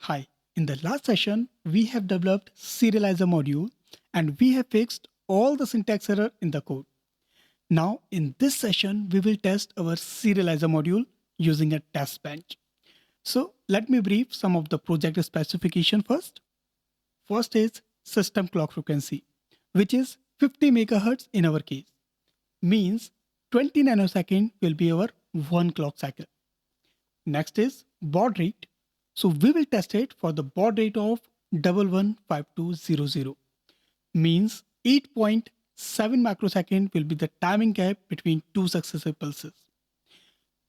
Hi, in the last session, we have developed Serializer module and we have fixed all the syntax error in the code. Now, in this session, we will test our Serializer module using a test bench. So let me brief some of the project specification first. First is system clock frequency, which is 50 megahertz in our case. Means 20 nanosecond will be our one clock cycle. Next is baud rate. So we will test it for the baud rate of 115200. Means 8.7 microsecond will be the timing gap between two successive pulses.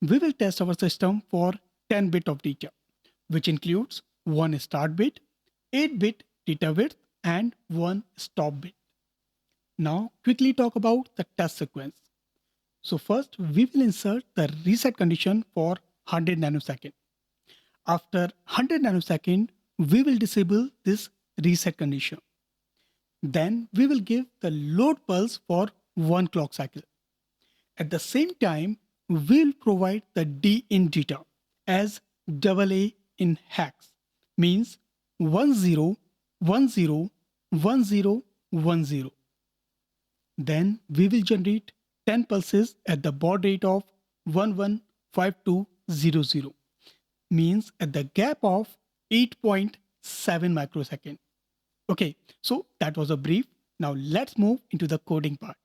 We will test our system for 10 bit of data, which includes 1 start bit, 8 bit data width, and 1 stop bit. Now quickly talk about the test sequence. So first we will insert the reset condition for 100 nanosecond. After 100 nanosecond, we will disable this reset condition. Then we will give the load pulse for 1 clock cycle. At the same time, we will provide the D in data as AA in hex, means 10101010. Then we will generate 10 pulses at the baud rate of 115200, means at the gap of 8.7 microsecond. Okay, so that was a brief. Now let's move into the coding part.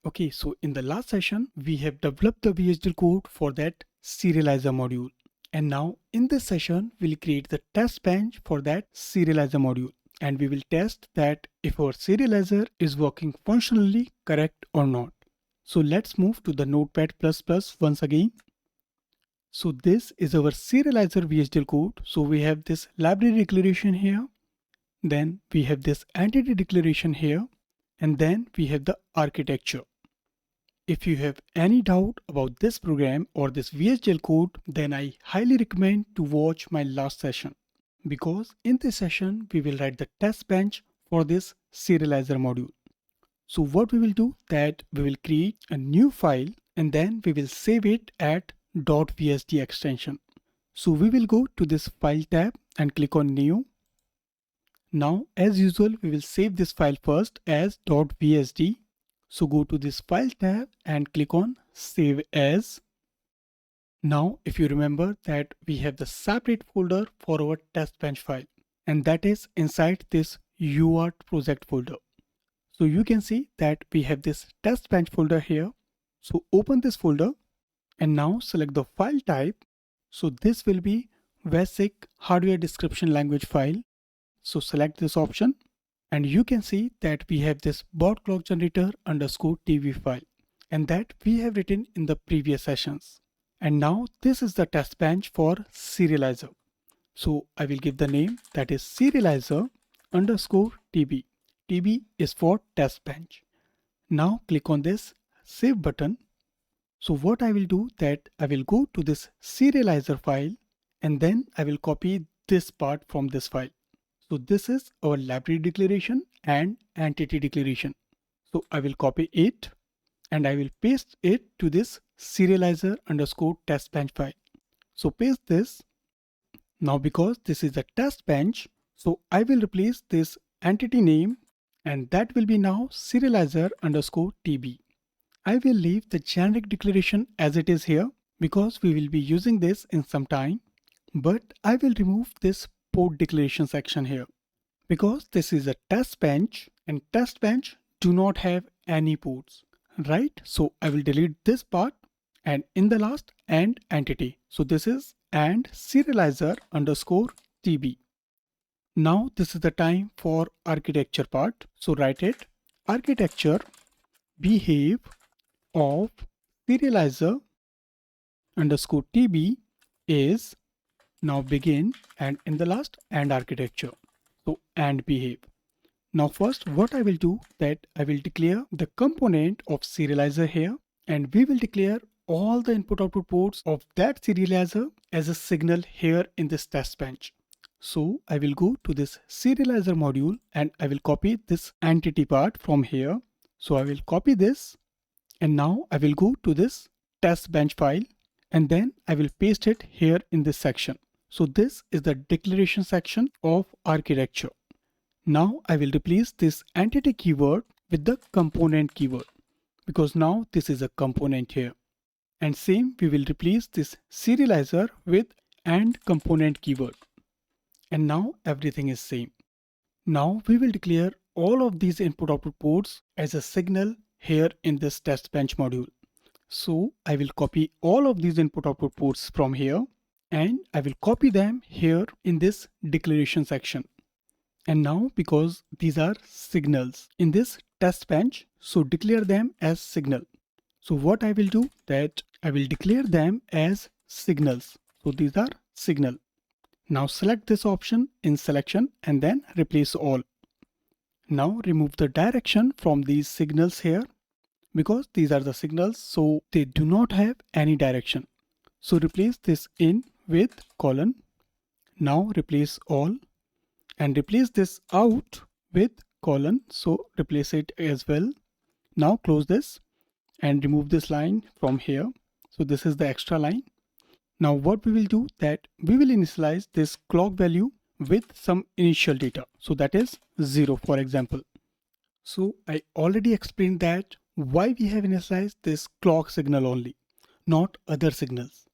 Okay, so in the last session, we have developed the VHDL code for that serializer module. And now in this session, we'll create the test bench for that serializer module. And we will test that if our serializer is working functionally correct or not. So let's move to the Notepad++ once again. So this is our serializer VHDL code. So we have this library declaration here. Then we have this entity declaration here. And then we have the architecture. If you have any doubt about this program or this VHDL code, then I highly recommend to watch my last session. Because in this session, we will write the test bench for this serializer module. So what we will do that we will create a new file and then we will save it at .vsd extension. So we will go to this file tab and click on new. Now as usual, we will save this file first as .vsd. So go to this file tab and click on save as. Now if you remember that we have the separate folder for our test bench file and that is inside this UART project folder. So you can see that we have this test bench folder here. So open this folder and now select the file type. So this will be basic hardware description language file. So select this option and you can see that we have this baud clock generator _tv file and that we have written in the previous sessions. And now this is the test bench for serializer. So I will give the name that is serializer _tb. TB is for test bench. Now click on this save button. So what I will do that I will go to this serializer file and then I will copy this part from this file. So this is our library declaration and entity declaration. So I will copy it and I will paste it to this serializer _test bench file. So paste this. Now because this is a test bench, so I will replace this entity name and that will be now serializer _tb. I will leave the generic declaration as it is here because we will be using this in some time, but I will remove this port declaration section here because this is a test bench and test bench do not have any ports, right? So I will delete this part and in the last and entity. So this is and serializer _tb. Now this is the time for architecture part. So write it architecture behave of serializer _tb is now begin and in the last and architecture. So and behave. Now first what I will do that I will declare the component of serializer here and we will declare all the input output ports of that serializer as a signal here in this test bench. So I will go to this serializer module and I will copy this entity part from here. So I will copy this and now I will go to this test bench file and then I will paste it here in this section. So this is the declaration section of architecture. Now I will replace this entity keyword with the component keyword because now this is a component here. And same, we will replace this serializer with and component keyword. And now everything is same. Now we will declare all of these input output ports as a signal here in this TestBench module. So I will copy all of these input output ports from here and I will copy them here in this declaration section. And now because these are signals in this TestBench, so declare them as signal. So what I will do that I will declare them as signals. So these are signal. Now select this option in selection and then replace all. Now remove the direction from these signals here because these are the signals, so they do not have any direction. So replace this in with colon. Now replace all and replace this out with colon. So replace it as well. Now close this and remove this line from here. So this is the extra line. Now what we will do that we will initialize this clock value with some initial data. So that is 0 for example. So I already explained that why we have initialized this clock signal only, not other signals.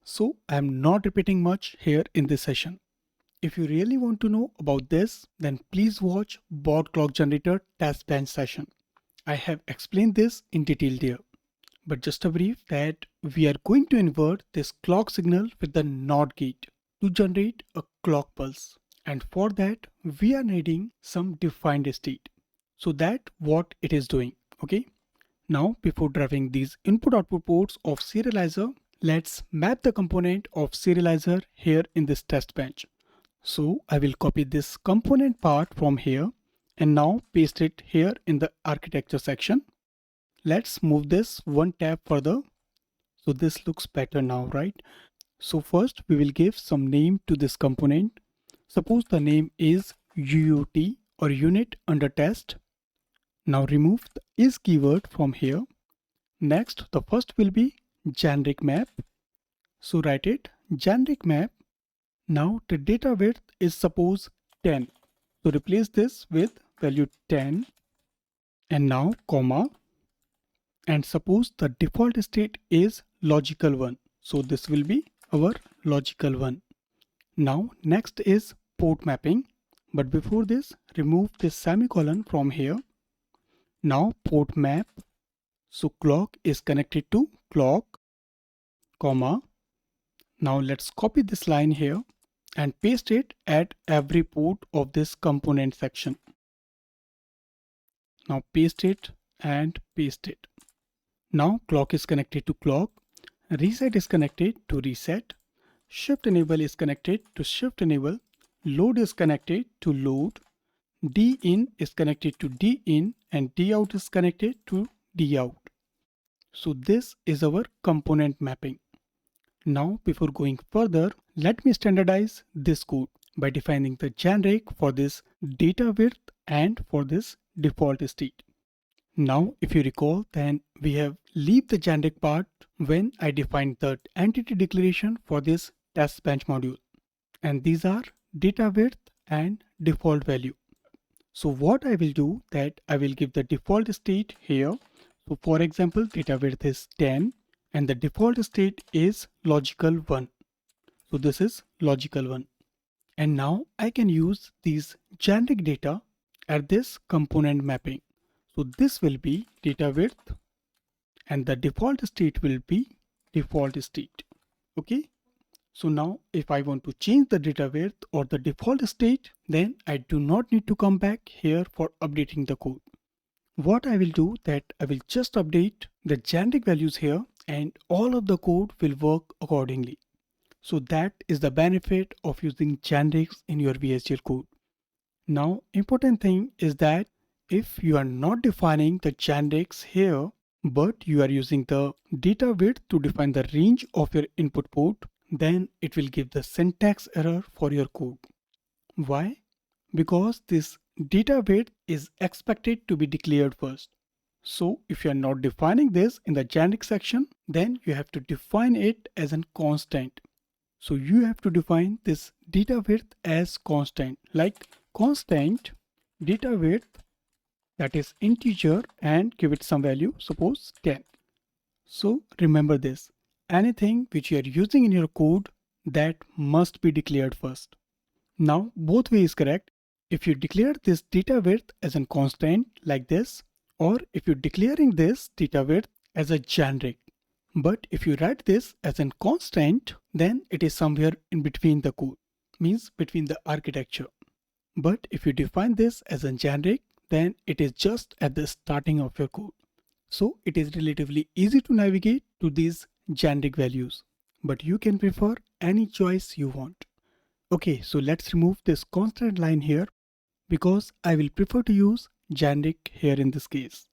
So I am not repeating much here in this session. If you really want to know about this, then please watch Board Clock Generator TestBench session. I have explained this in detail there. But just a brief that we are going to invert this clock signal with the NOT gate to generate a clock pulse. And for that, we are needing some defined state. So that what it is doing. Okay. Now, before driving these input output ports of serializer, let's map the component of serializer here in this TestBench. So I will copy this component part from here and now paste it here in the architecture section. Let's move this one tab further. So this looks better now, right? So first we will give some name to this component. Suppose the name is UUT or unit under test. Now remove the is keyword from here. Next, the first will be generic map. So write it generic map. Now the data width is suppose 10. So replace this with value 10 and now comma. And suppose the default state is logical 1. So this will be our logical 1. Now next is port mapping. But before this, remove this semicolon from here. Now port map. So clock is connected to clock, comma. Now let's copy this line here and paste it at every port of this component section. Now paste it and paste it. Now clock is connected to clock, reset is connected to reset, shift enable is connected to shift enable, load is connected to load, D in is connected to D in and D out is connected to D out. So this is our component mapping. Now before going further, let me standardize this code by defining the generic for this data width and for this default state. Now if you recall, then we have leave the generic part when I defined the entity declaration for this TestBench module. And these are data width and default value. So what I will do that I will give the default state here. So for example, data width is 10 and the default state is logical 1. So this is logical 1. And now I can use these generic data at this component mapping. So this will be data width and the default state will be default state. Okay. So now if I want to change the data width or the default state, then I do not need to come back here for updating the code. What I will do that I will just update the generic values here and all of the code will work accordingly. So that is the benefit of using generics in your VHDL code. Now important thing is that if you are not defining the generics here, but you are using the data width to define the range of your input port, then it will give the syntax error for your code. Why? Because this data width is expected to be declared first. So if you are not defining this in the generic section, then you have to define it as a constant. So you have to define this data width as constant, like constant data width, that is integer, and give it some value, suppose 10. So remember this, anything which you are using in your code, that must be declared first. Now both way is correct. If you declare this data width as a constant like this, or if you're declaring this data width as a generic. But if you write this as a constant, then it is somewhere in between the code, means between the architecture. But if you define this as a generic, then it is just at the starting of your code. So it is relatively easy to navigate to these generic values, but you can prefer any choice you want. Okay, so let's remove this constant line here because I will prefer to use generic here in this case.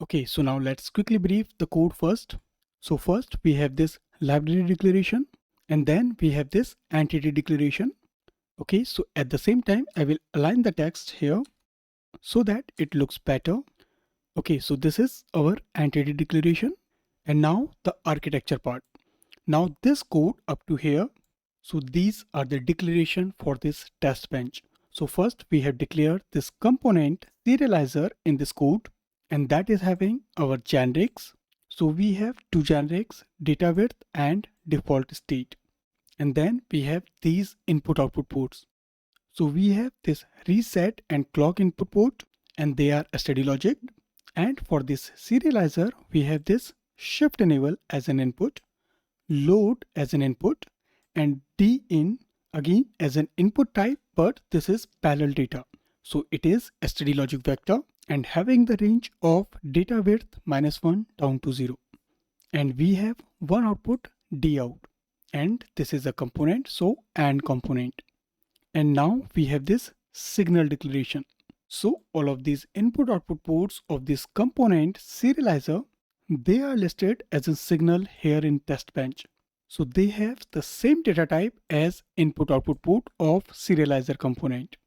Okay, so now let's quickly brief the code first. So first we have this library declaration, and then we have this entity declaration. Okay, so at the same time I will align the text here so that it looks better. Okay, so this is our entity declaration, and now the architecture part. Now this code up to here, so these are the declaration for this test bench. So first we have declared this component serializer in this code, and that is having our generics. So we have two generics, data width and default state. And then we have these input output ports. So we have this reset and clock input port, and they are steady logic. And for this serializer, we have this shift enable as an input, load as an input, and din again as an input type, but this is parallel data. So it is a steady logic vector and having the range of data width -1 down to 0. And we have one output dout, and this is a component, so AND component. And now we have this signal declaration. So all of these input output ports of this component serializer, they are listed as a signal here in TestBench. So they have the same data type as input output port of serializer component.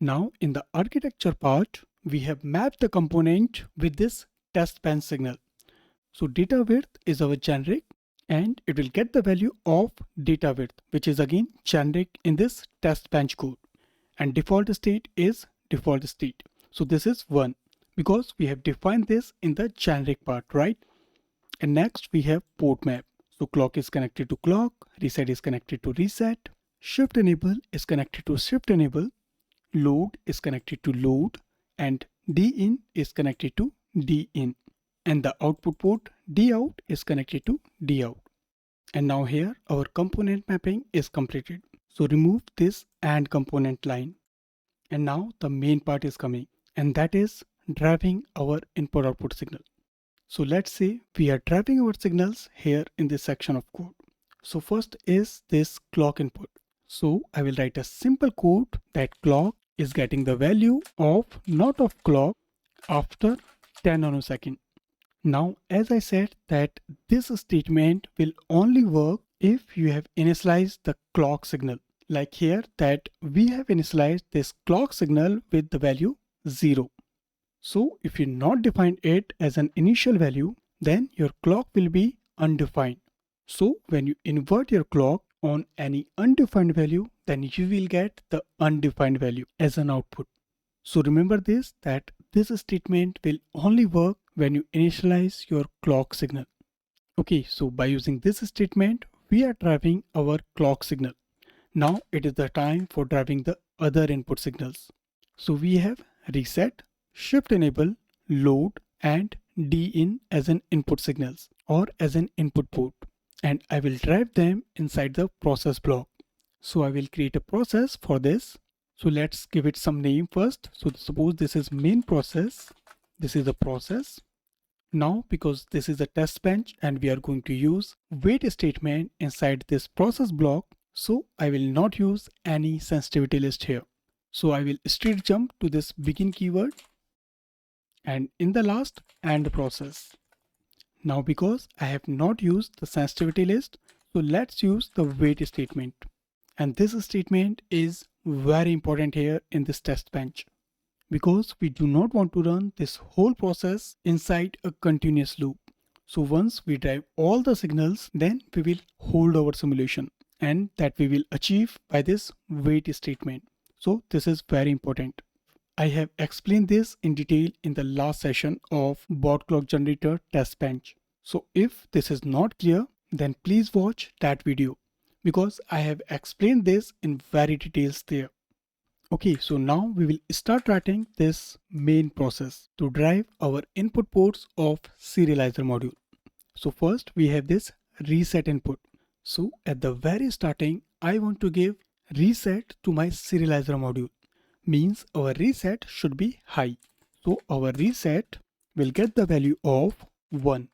Now in the architecture part, we have mapped the component with this TestBench signal. So data width is our generic, and it will get the value of data width, which is again generic in this TestBench code. And default state is default state. So this is 1 because we have defined this in the generic part, right? And next we have port map. So clock is connected to clock, reset is connected to reset, shift enable is connected to shift enable, load is connected to load, and din is connected to din. And the output port dout is connected to dout. And now here our component mapping is completed. So remove this AND component line. And now the main part is coming, and that is driving our input output signal. So let's say we are driving our signals here in this section of code. So first is this clock input. So I will write a simple code that clock is getting the value of not of clock after 10 nanosecond. Now, as I said that this statement will only work if you have initialized the clock signal. Like here that we have initialized this clock signal with the value 0. So if you not define it as an initial value, then your clock will be undefined. So when you invert your clock on any undefined value, then you will get the undefined value as an output. So remember this, that this statement will only work when you initialize your clock signal. Okay, so by using this statement, we are driving our clock signal. Now it is the time for driving the other input signals. So we have reset, shift enable, load, and din as an input signals or as an input port. And I will drive them inside the process block. So I will create a process for this. So let's give it some name first. So suppose this is main process. This is a process. Now, because this is a test bench and we are going to use wait statement inside this process block, so I will not use any sensitivity list here. So I will straight jump to this begin keyword and in the last AND process. Now because I have not used the sensitivity list, so let's use the wait statement. And this statement is very important here in this test bench, because we do not want to run this whole process inside a continuous loop. So once we drive all the signals, then we will hold our simulation. and that we will achieve by this wait statement. So this is very important. I have explained this in detail in the last session of bot clock generator test bench. So if this is not clear, then please watch that video because I have explained this in very details there. Okay, so now we will start writing this main process to drive our input ports of serializer module. So first we have this reset input. So at the very starting, I want to give reset to my serializer module. Means our reset should be high. So our reset will get the value of 1.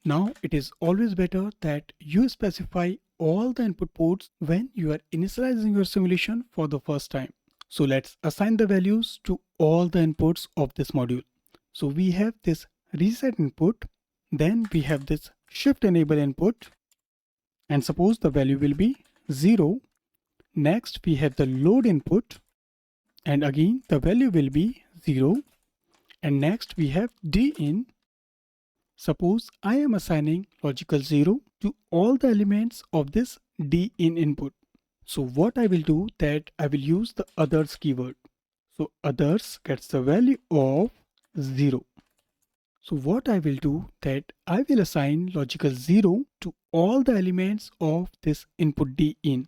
Now it is always better that you specify all the input ports when you are initializing your simulation for the first time. So let's assign the values to all the inputs of this module. So we have this reset input, then we have this shift enable input, and suppose the value will be 0. Next we have the load input, and again the value will be 0. And next we have din. Suppose I am assigning logical 0 to all the elements of this din input. So what I will do that I will use the others keyword. So others gets the value of 0. So what I will do that I will assign logical 0 to all the elements of this input din.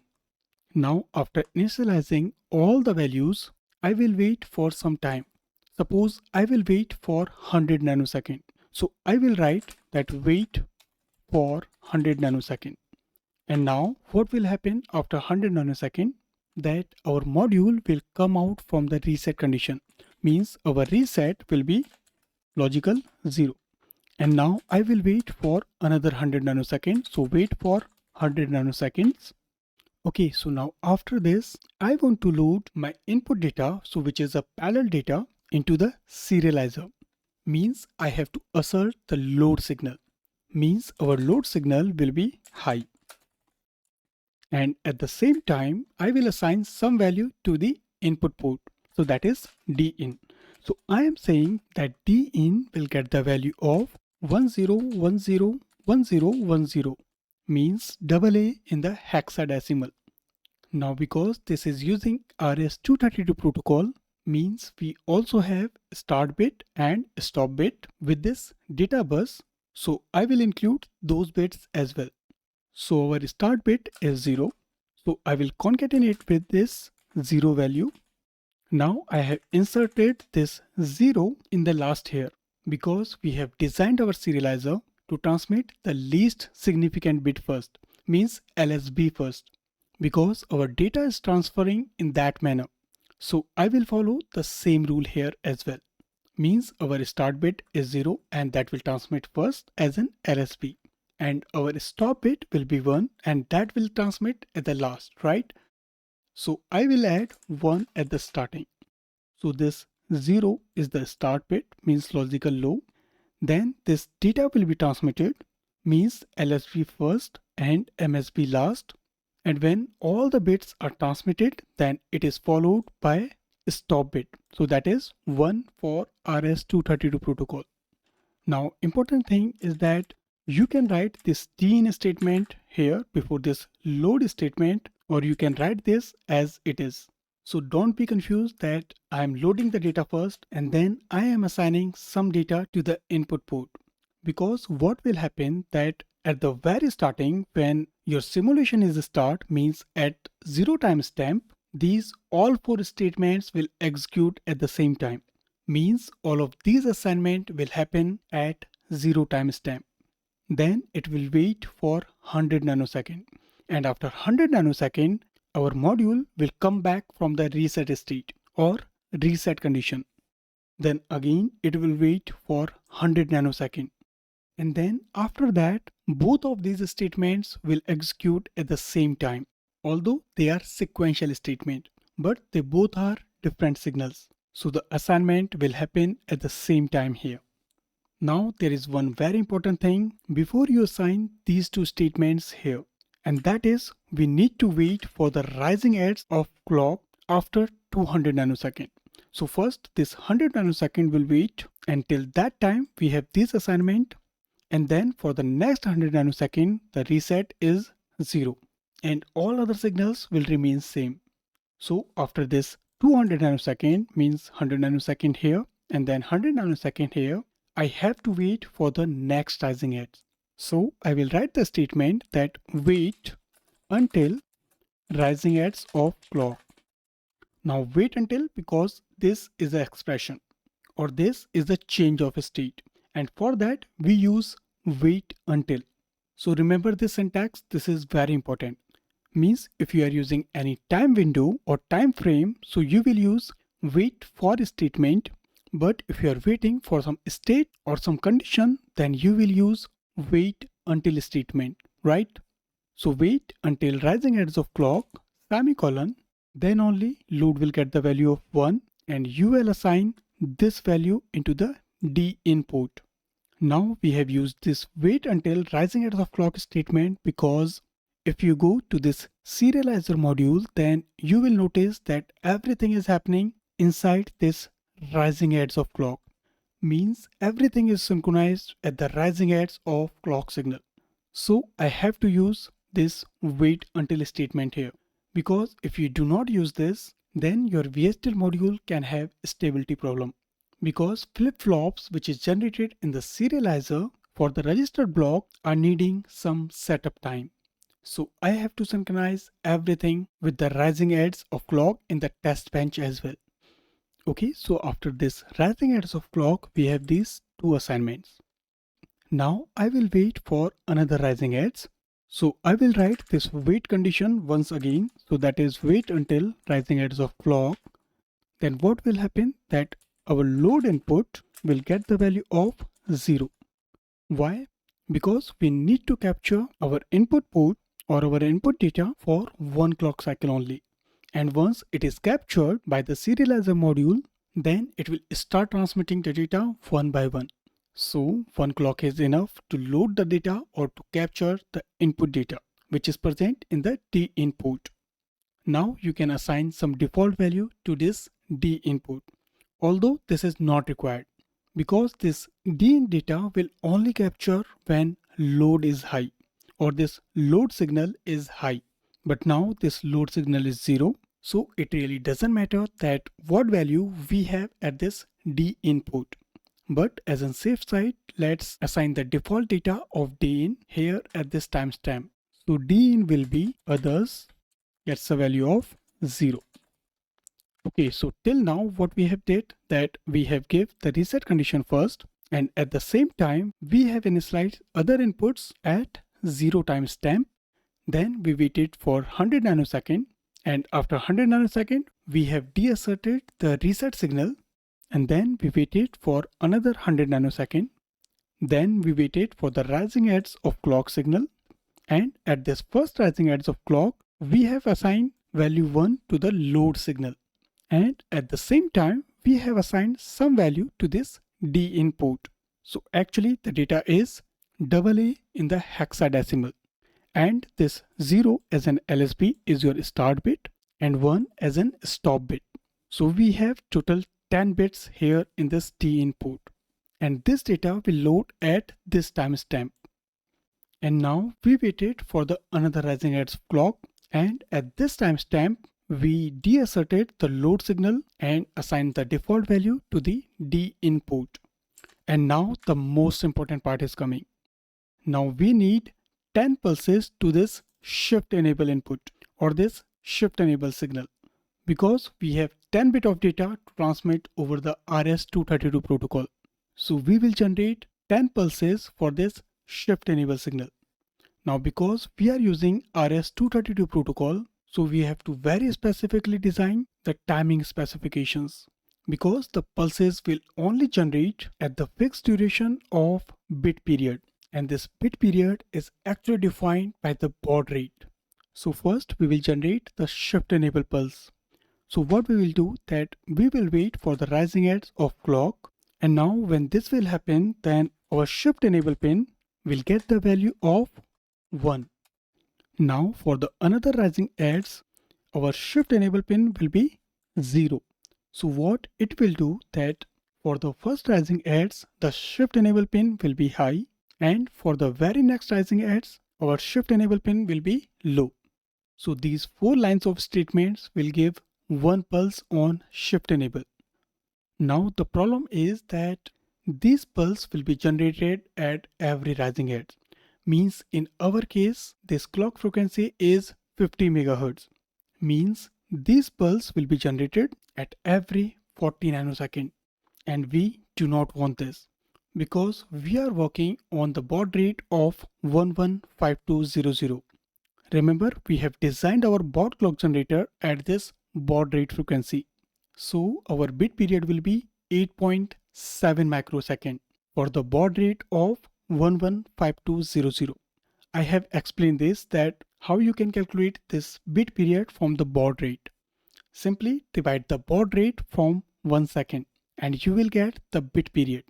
Now after initializing all the values, I will wait for some time. Suppose I will wait for 100 nanosecond. So I will write that wait for 100 nanosecond. And now what will happen after 100 nanosecond? That our module will come out from the reset condition. Means our reset will be logical 0. And now I will wait for another 100 nanoseconds. So wait for 100 nanoseconds. Okay, so now after this, I want to load my input data, so which is a parallel data, into the serializer. Means I have to assert the load signal. Means our load signal will be high. And at the same time, I will assign some value to the input port. So that is din. So I am saying that din will get the value of 10101010, means AA in the hexadecimal. Now because this is using RS-232 protocol, means we also have start bit and stop bit with this data bus. So I will include those bits as well. So our start bit is 0. So I will concatenate with this 0 value. Now I have inserted this 0 in the last here because we have designed our serializer to transmit the least significant bit first, means LSB first, because our data is transferring in that manner. So I will follow the same rule here as well. Means our start bit is 0 and that will transmit first as an LSB. And our stop bit will be 1 and that will transmit at the last, right? So I will add 1 at the starting. So this 0 is the start bit, means logical low. Then this data will be transmitted, means LSB first and MSB last. And when all the bits are transmitted, then it is followed by stop bit. So that is 1 for RS-232 protocol. Now important thing is that you can write this din statement here before this load statement, or you can write this as it is. So don't be confused that I am loading the data first and then I am assigning some data to the input port. Because what will happen that at the very starting, when your simulation is start, means at 0 timestamp, these all 4 statements will execute at the same time. Means all of these assignment will happen at 0 timestamp. Then it will wait for 100 nanosecond. And after 100 nanosecond, our module will come back from the reset state or reset condition. Then again, it will wait for 100 nanosecond. And then after that, both of these statements will execute at the same time, although they are sequential statement, but they both are different signals. So the assignment will happen at the same time here. Now there is one very important thing before you assign these two statements here, and that is we need to wait for the rising edge of clock after 200 nanosecond. So first this 100 nanosecond will wait until that time we have this assignment, and then for the next 100 nanosecond the reset is 0. and all other signals will remain same. So after this 200 nanosecond means 100 nanosecond here and then 100 nanosecond here, I have to wait for the next rising edge. So I will write the statement that wait until rising edge of clock. Now wait until because this is the expression or this is the change of state, and for that we use wait until. So remember this syntax, this is very important. Means if you are using any time window or time frame, so you will use wait for statement, but if you are waiting for some state or some condition, then you will use wait until statement, right? So wait until rising edge of clock semicolon, then only load will get the value of 1 and you will assign this value into the D input. Now we have used this wait until rising edge of clock statement because if you go to this serializer module, then you will notice that everything is happening inside this rising edge of clock. Means everything is synchronized at the rising edge of clock signal. So I have to use this wait until statement here, because if you do not use this, then your VHDL module can have stability problem, because flip-flops which is generated in the serializer for the registered block are needing some setup time. So I have to synchronize everything with the rising edge of clock in the test bench as well. Okay, so after this rising edge of clock, we have these two assignments. Now I will wait for another rising edge. So I will write this wait condition once again. So that is wait until rising edge of clock. Then what will happen that our load input will get the value of 0. Why? Because we need to capture our input port or our input data for one clock cycle only. And once it is captured by the serializer module, then it will start transmitting the data one by one. So one clock is enough to load the data or to capture the input data, which is present in the D input. Now you can assign some default value to this D input, although this is not required because this D in data will only capture when load is high or this load signal is high. But now this load signal is 0, so it really doesn't matter that what value we have at this D input. But as a safe side, let's assign the default data of D in here at this timestamp. So D in will be others gets a value of 0. Okay, so till now what we have did that we have give the reset condition first, and at the same time we have initialized other inputs at 0 timestamp. Then we waited for 100 nanosecond, and after 100 nanosecond we have deasserted the reset signal, and then we waited for another 100 nanosecond. Then we waited for the rising edge of clock signal, and at this first rising edge of clock we have assigned value 1 to the load signal, and at the same time we have assigned some value to this D input. So actually the data is AA in the hexadecimal, and this 0 as an LSB is your start bit and 1 as an stop bit. So we have total 10 bits here in this D input, and this data will load at this timestamp. And now we waited for the another rising edge clock, and at this timestamp we deasserted the load signal and assigned the default value to the D input. And now the most important part is coming. Now we need 10 pulses to this shift enable input or this shift enable signal, because we have 10 bit of data to transmit over the RS-232 protocol. So we will generate 10 pulses for this shift enable signal. Now because we are using RS-232 protocol, so we have to very specifically design the timing specifications, because the pulses will only generate at the fixed duration of bit period, and this bit period is actually defined by the baud rate. So first we will generate the shift enable pulse. So what we will do that we will wait for the rising edge of clock, and now when this will happen, then our shift enable pin will get the value of 1. Now for the another rising edge, our shift enable pin will be 0. So what it will do that for the first rising edge, the shift enable pin will be high, and for the very next rising edge, our shift enable pin will be low. So these 4 lines of statements will give 1 pulse on shift enable. Now the problem is that this pulse will be generated at every rising edge. Means in our case, this clock frequency is 50 megahertz. Means this pulse will be generated at every 40 nanosecond. And we do not want this because we are working on the baud rate of 115200. Remember, we have designed our baud clock generator at this baud rate frequency. So our bit period will be 8.7 microsecond for the baud rate of 115200. I have explained this that how you can calculate this bit period from the baud rate. Simply divide the baud rate from 1 second and you will get the bit period.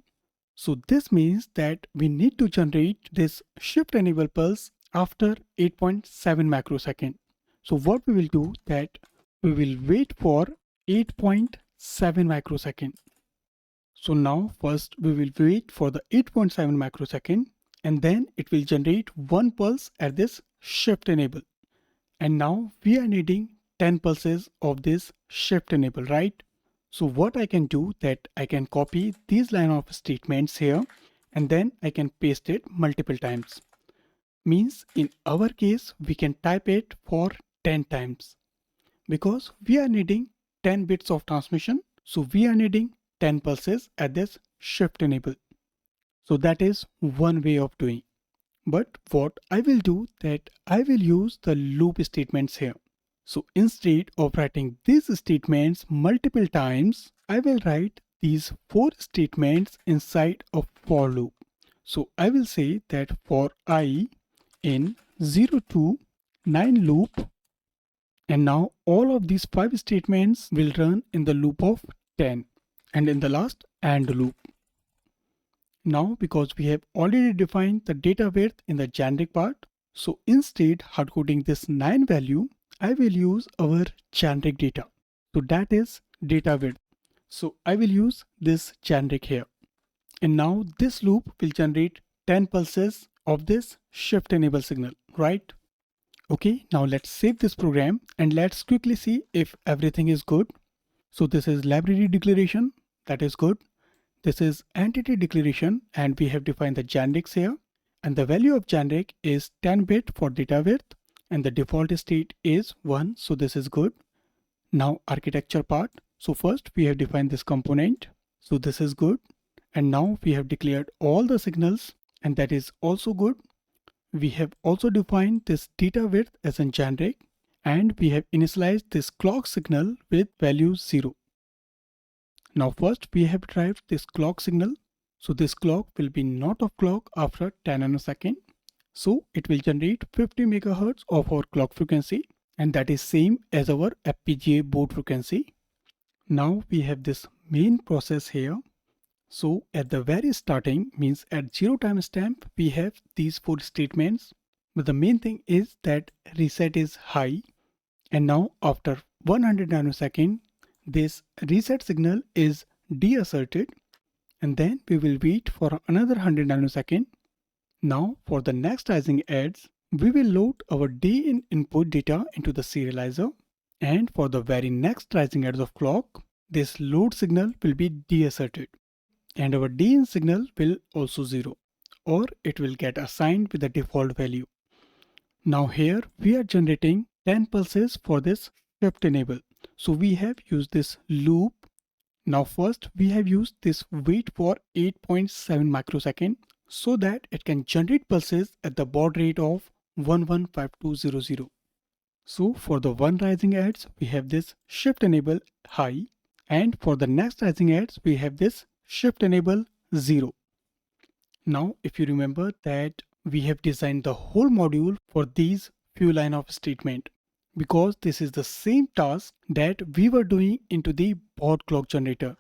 So this means that we need to generate this shift enable pulse after 8.7 microsecond. So what we will do that we will wait for 8.7 microsecond. So now first we will wait for the 8.7 microsecond and then it will generate 1 pulse at this shift enable. And now we are needing 10 pulses of this shift enable, right? So what I can do that I can copy these line of statements here and then I can paste it multiple times. Means in our case we can type it for 10 times because we are needing 10 bits of transmission. So we are needing 10 pulses at this shift enable. So that is one way of doing. But what I will do that I will use the loop statements here. So instead of writing these statements multiple times, I will write these 4 statements inside a for loop. So I will say that for I in 0 to 9 loop, and now all of these 5 statements will run in the loop of 10 and in the last AND loop. Now because we have already defined the data width in the generic part, so instead hardcoding this 9 value, I will use our generic data. So that is data width. So I will use this generic here. And now this loop will generate 10 pulses of this shift enable signal, right? Okay, now let's save this program and let's quickly see if everything is good. So this is library declaration, that is good. This is entity declaration and we have defined the generics here. And the value of generic is 10 bit for data width and the default state is 1. So this is good. Now architecture part. So first we have defined this component. So this is good. And now we have declared all the signals and that is also good. We have also defined this data width as a generic and we have initialized this clock signal with value 0. Now first we have derived this clock signal. So this clock will be not of clock after 10 nanosecond. So it will generate 50 megahertz of our clock frequency and that is same as our FPGA board frequency. Now we have this main process here. So at the very starting means at 0 timestamp we have these 4 statements. But the main thing is that reset is high and now after 100 nanosecond this reset signal is deasserted and then we will wait for another 100 nanosecond. Now for the next rising edge, we will load our D in input data into the serializer and for the very next rising edge of clock, this load signal will be deasserted and our D in signal will also 0 or it will get assigned with the default value. Now here we are generating 10 pulses for this shift enable. So we have used this loop. Now first we have used this wait for 8.7 microsecond so that it can generate pulses at the baud rate of 115200. So for the one rising edge we have this shift enable high and for the next rising edge we have this shift enable 0. Now if you remember that we have designed the whole module for these few line of statement because this is the same task that we were doing into the baud clock generator.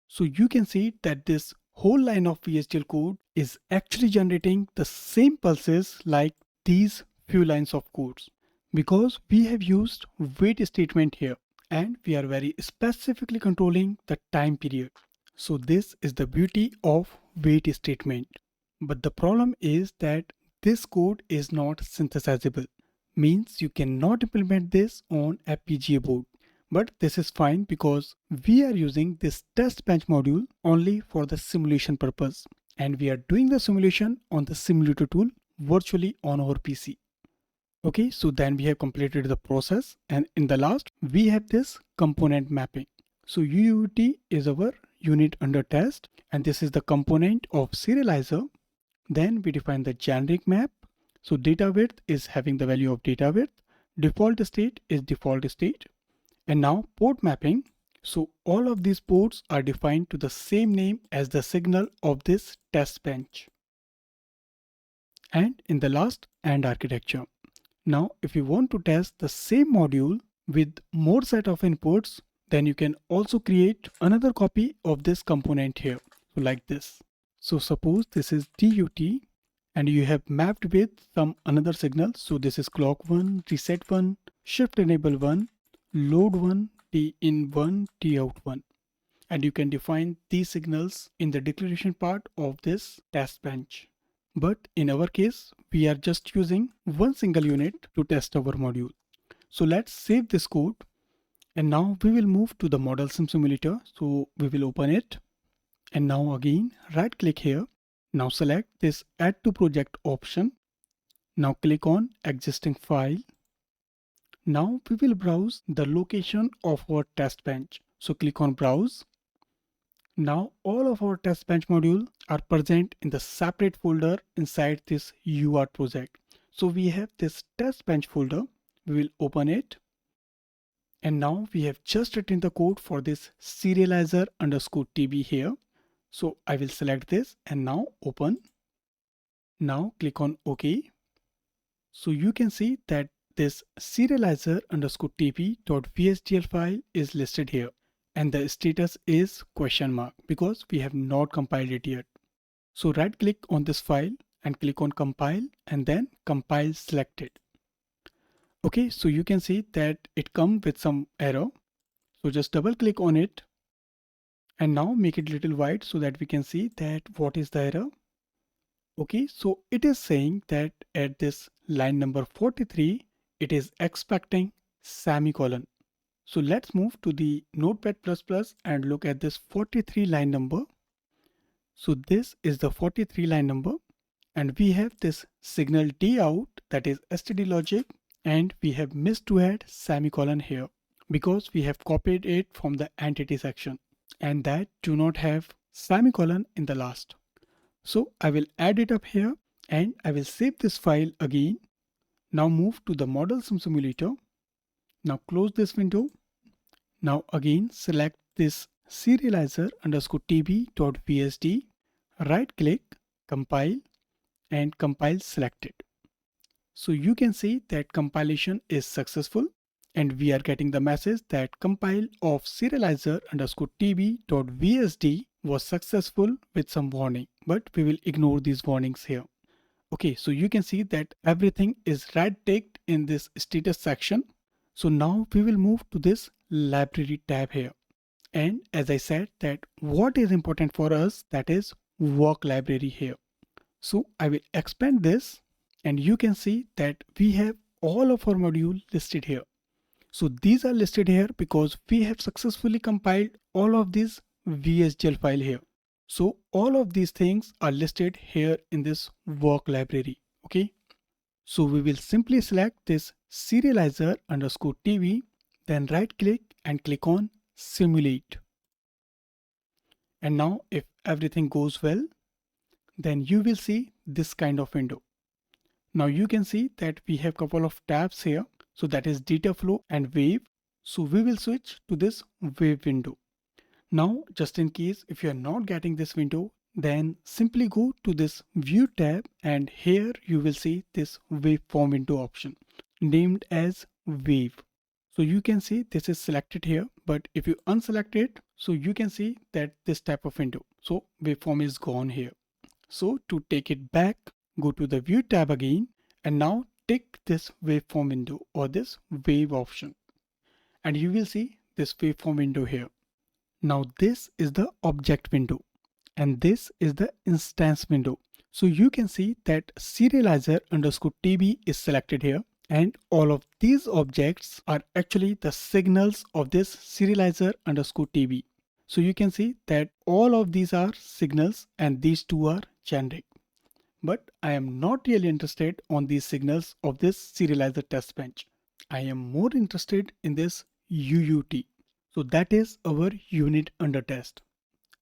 So you can see that this whole line of VHDL code is actually generating the same pulses like these few lines of codes because we have used wait statement here and we are very specifically controlling the time period. So this is the beauty of wait statement. But the problem is that this code is not synthesizable. means you cannot implement this on FPGA board. But this is fine because we are using this TestBench module only for the simulation purpose. And we are doing the simulation on the simulator tool virtually on our PC. Okay, so then we have completed the process, and in the last we have this component mapping. So UUT is our unit under test, and this is the component of serializer. Then we define the generic map. So data width is having the value of data width. Default state is default state. And now port mapping. So all of these ports are defined to the same name as the signal of this test bench. And in the last, AND architecture. Now, if you want to test the same module with more set of inputs, then you can also create another copy of this component here. So like this. So suppose this is DUT and you have mapped with some another signal. So this is clock 1, reset 1, shift enable 1, load 1, T in 1, T out 1. And you can define these signals in the declaration part of this test bench. But in our case, we are just using one single unit to test our module. So let's save this code. And now we will move to the model sim simulator. So we will open it. And now again, right click here. Now select this add to project option. Now click on existing file. Now we will browse the location of our test bench. So click on browse. Now all of our test bench module are present in the separate folder inside this UART project. So we have this test bench folder. We will open it. And now we have just written the code for this serializer underscore TB here. So I will select this and now open. Now click on OK. So you can see that this serializer underscore TB.vhdl file is listed here. And the status is question mark because we have not compiled it yet. So right click on this file and click on compile and then compile selected. Okay, so you can see that it comes with some error. So just double click on it and now make it little wide so that we can see that what is the error. Okay, so it is saying that at this line number 43, it is expecting semicolon. So let's move to the Notepad++ and look at this 43 line number. So this is the 43 line number and we have this signal D out, that is std logic, and we have missed to add semicolon here because we have copied it from the entity section and that do not have semicolon in the last. So I will add it up here and I will save this file again. Now move to the model sim simulator. Now close this window. Now again select this serializer underscore tb.vsd, right click, compile and compile selected. So you can see that compilation is successful and we are getting the message that compile of serializer underscore tb.vsd was successful with some warning, but we will ignore these warnings here. Okay, so you can see that everything is red ticked in this status section. So now we will move to this library tab here. And as I said that what is important for us, that is work library here. So I will expand this and you can see that we have all of our module listed here. So these are listed here because we have successfully compiled all of these VHDL file here. So all of these things are listed here in this work library. Okay. So we will simply select this serializer underscore TV, then right click and click on simulate. And now if everything goes well, then you will see this kind of window. Now you can see that we have couple of tabs here. So that is data flow and wave. So we will switch to this wave window. Now, just in case if you are not getting this window, then simply go to this view tab and here you will see this waveform window option named as wave. So you can see this is selected here, but if you unselect it, so you can see that this type of window. So waveform is gone here. So to take it back, go to the view tab again and now tick this waveform window or this wave option and you will see this waveform window here. Now this is the object window and this is the instance window. So you can see that serializer underscore TB is selected here And all of these objects are actually the signals of this serializer underscore TB. So you can see that all of these are signals and these two are generic. But I am not really interested on these signals of this serializer test bench. I am more interested in this UUT. So that is our unit under test.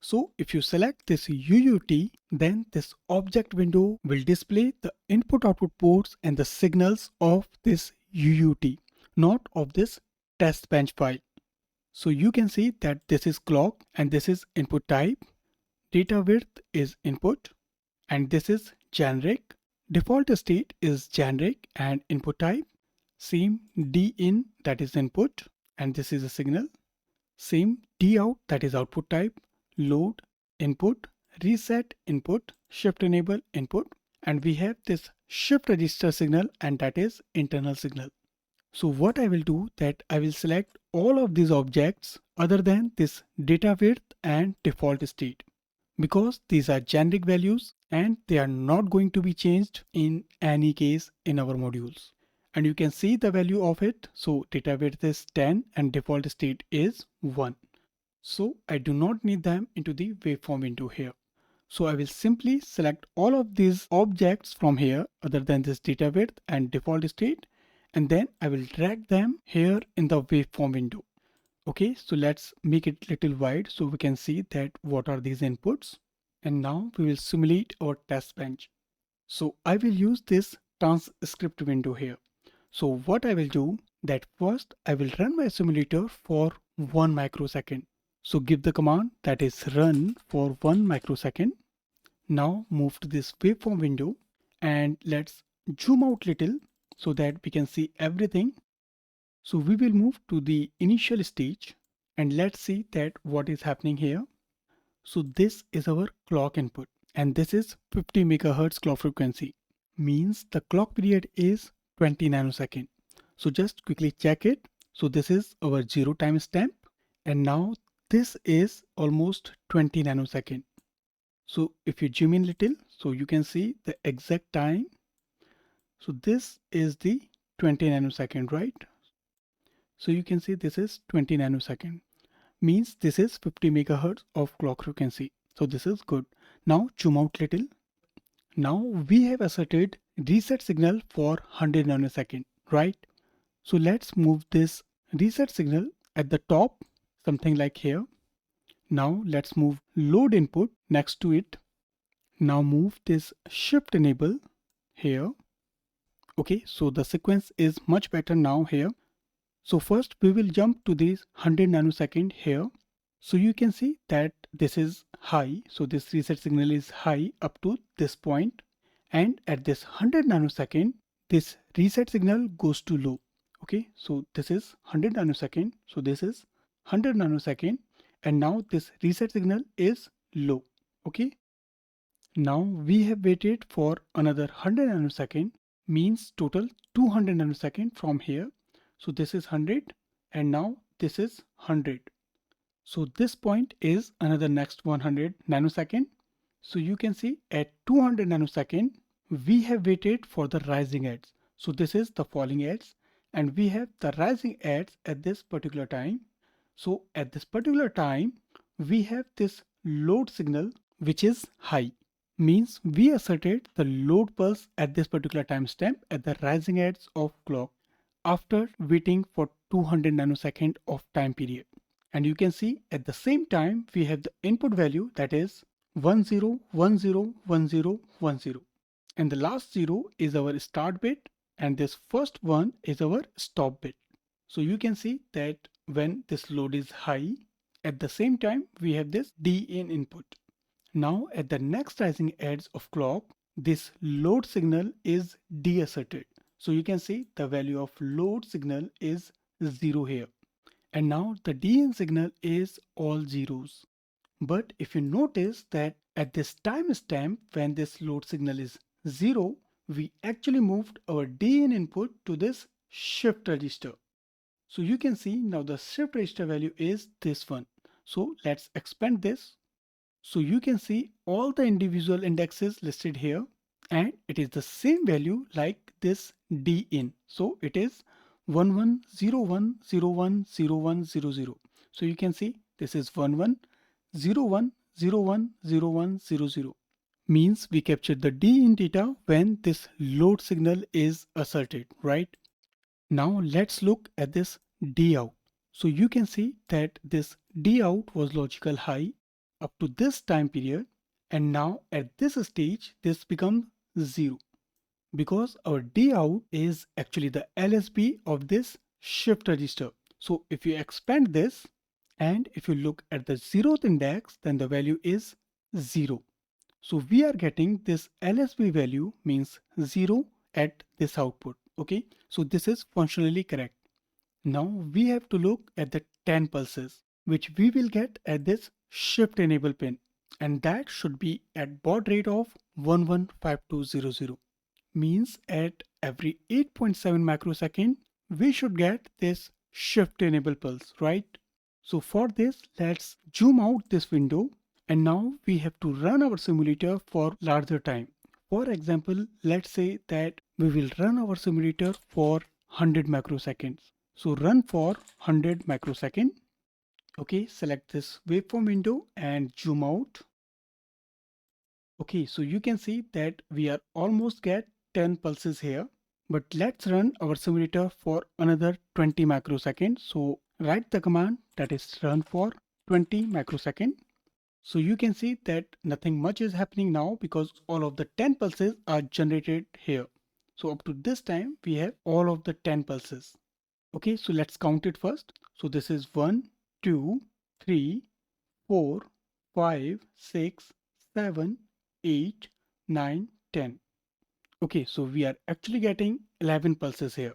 So if you select this UUT, then this object window will display the input output ports and the signals of this UUT, not of this test bench file. So you can see that this is clock and this is input type, data width is input, and this is generic. Default state is generic and input type. Same D in, that is input, and this is a signal. Same D out, that is output type, load input, reset input, shift enable input, and we have this shift register signal, and that is internal signal. So what I will do that I will select all of these objects other than this data width and default state, because these are generic values and they are not going to be changed in any case in our modules. And you can see the value of it. So data width is 10 and default state is 1. So I do not need them into the waveform window here. So I will simply select all of these objects from here other than this data width and default state, and then I will drag them here in the waveform window. Okay, so let's make it little wide so we can see that what are these inputs. And now we will simulate our test bench. So I will use this transcript window here. So what I will do that first I will run my simulator for 1 microsecond. So give the command that is run for 1 microsecond. Now move to this waveform window and let's zoom out little so that we can see everything. So we will move to the initial stage and let's see that what is happening here. So this is our clock input and this is 50 megahertz clock frequency, means the clock period is 20 nanosecond. So just quickly check it. So this is our 0 timestamp and now this is almost 20 nanosecond. So if you zoom in little, so you can see the exact time. So this is the 20 nanosecond, right? So you can see this is 20 nanosecond, means this is 50 megahertz of clock frequency. So this is good. Now zoom out little. Now we have asserted reset signal for 100 nanosecond, right? So let's move this reset signal at the top, something like here. Now let's move load input next to it. Now move this shift enable here. Okay, so the sequence is much better now here. So first we will jump to this 100 nanosecond here. So you can see that this is high. So this reset signal is high up to this point. And at this 100 nanosecond, this reset signal goes to low. Okay, so this is 100 nanosecond. So this is 100 nanosecond. And now this reset signal is low. Okay. Now we have waited for another 100 nanosecond, means total 200 nanosecond from here. So this is 100 and now this is 100. So this point is another next 100 nanosecond. So you can see at 200 nanosecond, we have waited for the rising edge. So this is the falling edge and we have the rising edge at this particular time. So at this particular time, we have this load signal which is high, means we asserted the load pulse at this particular timestamp at the rising edge of clock after waiting for 200 nanosecond of time period. And you can see at the same time we have the input value that is 10101010, and the last 0 is our start bit and this first one is our stop bit. So you can see that when this load is high, at the same time we have this D in input. Now at the next rising edge of clock, this load signal is deasserted. So you can see the value of load signal is 0 here. And now the DN signal is all zeros. But if you notice that at this timestamp when this load signal is 0, we actually moved our DN input to this shift register. So you can see now the shift register value is this one. So let's expand this. So you can see all the individual indexes listed here. and it is the same value like this D in. So it is 1101010100. So you can see this is 1101010100. Means we captured the D in data when this load signal is asserted, right? Now let's look at this D out. So you can see that this D out was logical high up to this time period, and now at this stage this becomes 0 because our D out is actually the LSB of this shift register. So if you expand this and if you look at the 0th index, then the value is 0. So we are getting this LSB value means 0 at this output. Okay, so this is functionally correct. Now we have to look at the 10 pulses which we will get at this shift enable pin, and that should be at baud rate of 115200. Means at every 8.7 microsecond we should get this shift enable pulse, right? So for this, let's zoom out this window, and now we have to run our simulator for larger time. For example, let's say that we will run our simulator for 100 microseconds. So run for 100 microsecond. Okay, select this waveform window and zoom out. Okay, so you can see that we are almost get 10 pulses here, but let's run our simulator for another 20 microseconds. So write the command that is run for 20 microsecond. So you can see that nothing much is happening now because all of the 10 pulses are generated here. So up to this time, we have all of the 10 pulses. Okay, so let's count it first. So this is 1, 2, 3, 4, 5, 6, 7, 8, 9, 10. Okay, so we are actually getting 11 pulses here.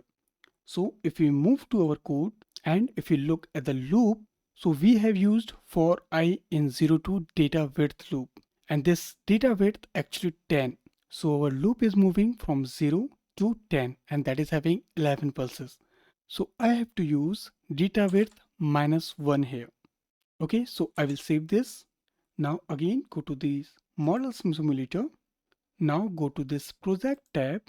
So if we move to our code and if you look at the loop, so we have used for I in 0 to data width loop, and this data width actually 10. So our loop is moving from 0 to 10, and that is having 11 pulses. So I have to use data width minus 1 here. Okay, so I will save this. Now again go to the model simulator. Now go to this project tab.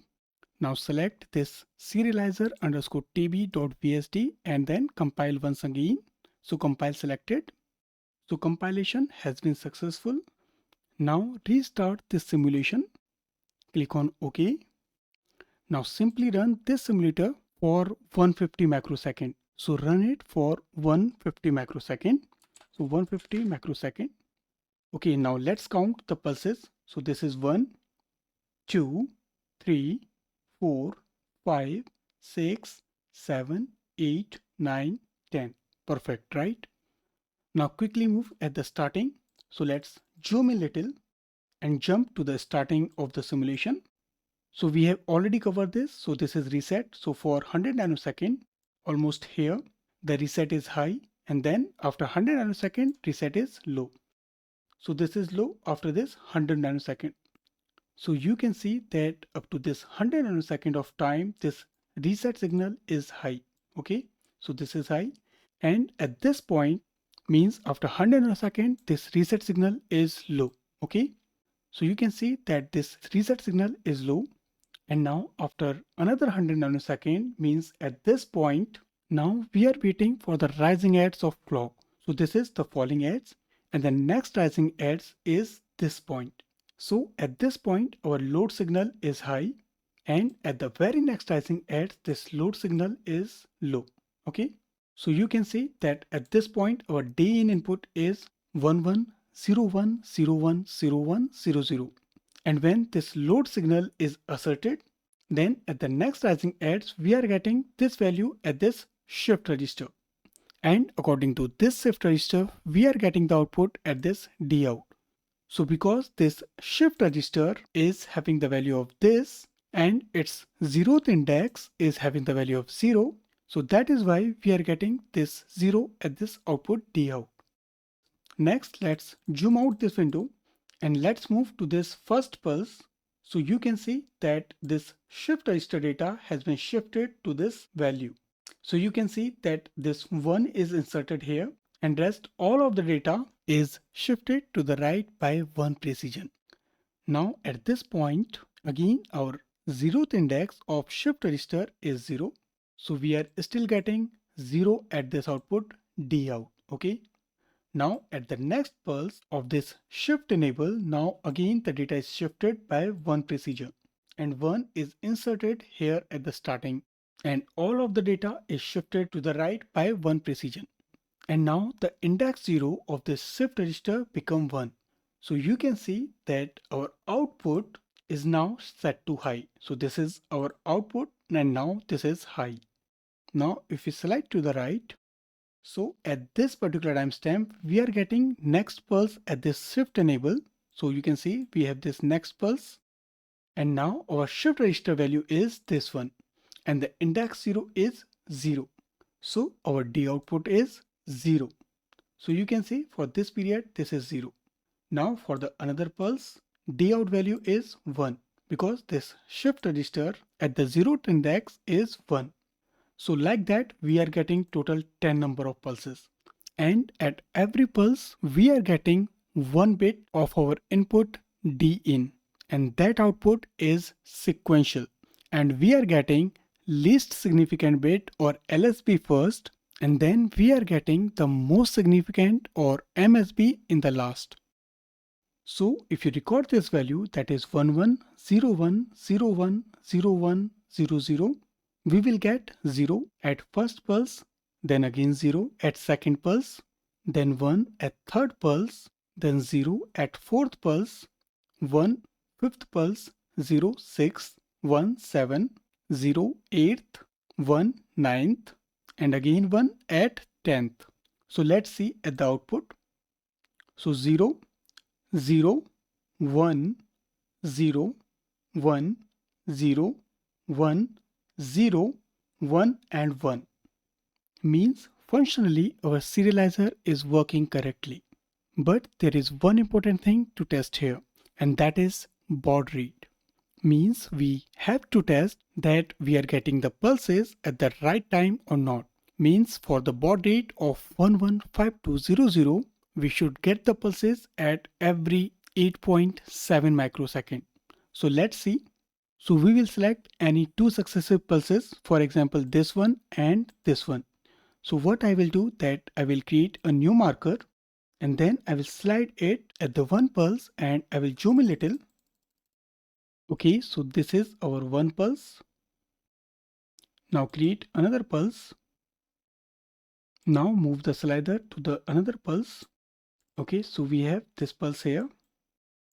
Now select this serializer underscore tb.vsd and then compile once again. So compile selected. So compilation has been successful. Now restart this simulation. Click on OK. Now simply run this simulator for 150 microsecond. So run it for 150 microsecond. So 150 microsecond. Okay, now let's count the pulses. So this is 1, 2, 3, 4, 5, 6, 7, 8, 9, 10. Perfect, right? Now quickly move at the starting. So let's zoom in a little and jump to the starting of the simulation. So we have already covered this. So this is reset. So for 100 nanosecond, almost here, the reset is high. And then after 100 nanosecond, reset is low. So this is low after this 100 nanosecond. So you can see that up to this 100 nanosecond of time, this reset signal is high. Okay, so this is high. And at this point means after 100 nanosecond, this reset signal is low. Okay, so you can see that this reset signal is low. And now after another 100 nanosecond means at this point, now we are waiting for the rising edge of clock. So this is the falling edge, and the next rising edge is this point. So at this point, our load signal is high, and at the very next rising edge, this load signal is low. Okay, so you can see that at this point, our day in input is 1101010100. And when this load signal is asserted, then at the next rising edge, we are getting this value at this shift register. And according to this shift register, we are getting the output at this D out. So because this shift register is having the value of this and its 0th index is having the value of 0, so that is why we are getting this 0 at this output D out. Next, let's zoom out this window and let's move to this first pulse. So you can see that this shift register data has been shifted to this value. So you can see that this 1 is inserted here and rest all of the data is shifted to the right by 1 precision. Now at this point, Again, our zeroth index of shift register is 0. So we are still getting 0 at this output D out. Okay. Now at the next pulse of this shift enable, now again the data is shifted by 1 precision and 1 is inserted here at the starting, and all of the data is shifted to the right by 1 precision. And now the index 0 of this shift register become 1. So you can see that our output is now set to high. So this is our output and now this is high. Now if we select to the right, so at this particular timestamp, we are getting next pulse at this shift enable. So you can see we have this next pulse and now our shift register value is this one and the index 0 is 0. So our D output is 0. So you can see for this period, this is 0. Now for the another pulse, D out value is 1 because this shift register at the 0th index is 1. So like that, we are getting total 10 number of pulses. And at every pulse, we are getting 1 bit of our input D in. And that output is sequential. And we are getting least significant bit or LSB first. And then we are getting the most significant or MSB in the last. So if you record this value, that is 1101010100, we will get 0 at first pulse, then again 0 at second pulse, then 1 at third pulse, then 0 at fourth pulse, 1 fifth pulse, 0 sixth, 1 seventh, 0 eighth, 1 ninth, and again 1 at 10th. So let's see at the output. So 0, 0, 1, 0, 1, 0, 1, 0, 1 and 1 means functionally our serializer is working correctly. But there is one important thing to test here, and that is baud rate. Means we have to test that we are getting the pulses at the right time or not. Means for the baud rate of 115200, we should get the pulses at every 8.7 microsecond. So let's see. So we will select any two successive pulses, for example this one and this one. So what I will do that I will create a new marker and then I will slide it at the one pulse and I will zoom a little. Okay, so this is our one pulse. Now create another pulse. Now move the slider to the another pulse. Okay, so we have this pulse here.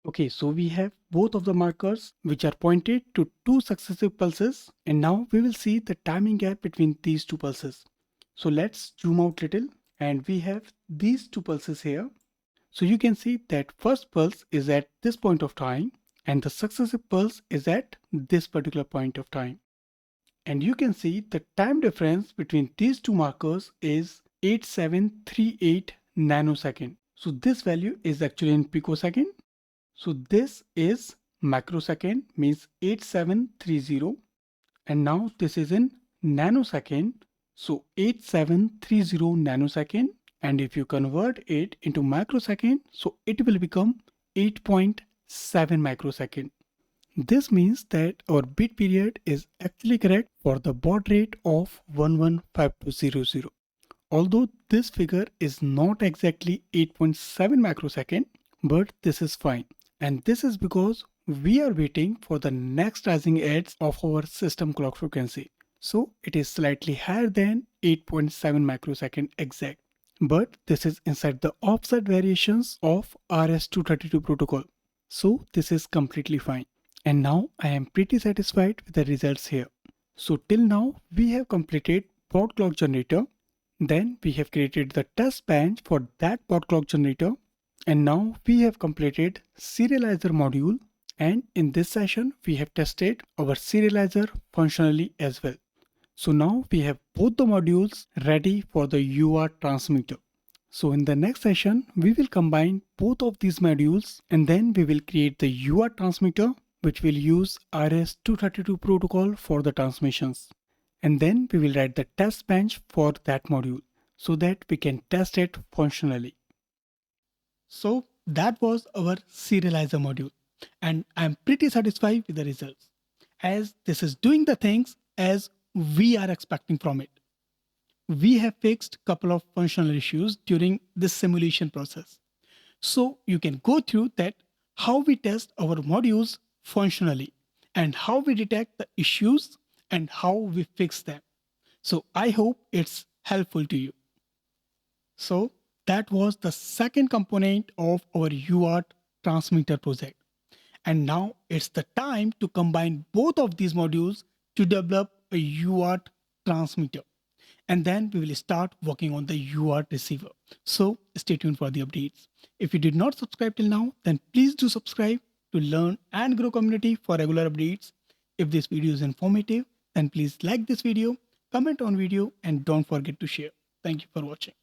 Okay, so we have both of the markers which are pointed to two successive pulses, and now we will see the timing gap between these two pulses. So let's zoom out little and we have these two pulses here. So you can see that first pulse is at this point of time and the successive pulse is at this particular point of time. And you can see the time difference between these two markers is 8738 nanosecond. So this value is actually in picosecond. So this is microsecond means 8730 and now this is in nanosecond. So 8730 nanosecond, and if you convert it into microsecond, so it will become 8.7 microsecond. This means that our bit period is actually correct for the baud rate of 115200. Although this figure is not exactly 8.7 microsecond, but this is fine. And this is because we are waiting for the next rising edge of our system clock frequency. So it is slightly higher than 8.7 microsecond exact. But this is inside the offset variations of RS-232 protocol. So this is completely fine. And now I am pretty satisfied with the results here. So till now we have completed baud clock generator. Then we have created the test bench for that baud clock generator. And now we have completed serializer module, and in this session we have tested our serializer functionally as well. So now we have both the modules ready for the UART transmitter. So in the next session we will combine both of these modules and then we will create the UART transmitter which will use RS-232 protocol for the transmissions. And then we will write the test bench for that module so that we can test it functionally. So that was our serializer module. and I'm pretty satisfied with the results, as this is doing the things as we are expecting from it. We have fixed couple of functional issues during this simulation process. So you can go through that how we test our modules functionally and how we detect the issues and how we fix them. So I hope it's helpful to you. So that was the second component of our UART transmitter project. And now it's the time to combine both of these modules to develop a UART transmitter. And then we will start working on the UART receiver. So stay tuned for the updates. If you did not subscribe till now, then please do subscribe to learn and grow community for regular updates. If this video is informative, then please like this video, comment on video, and don't forget to share. Thank you for watching.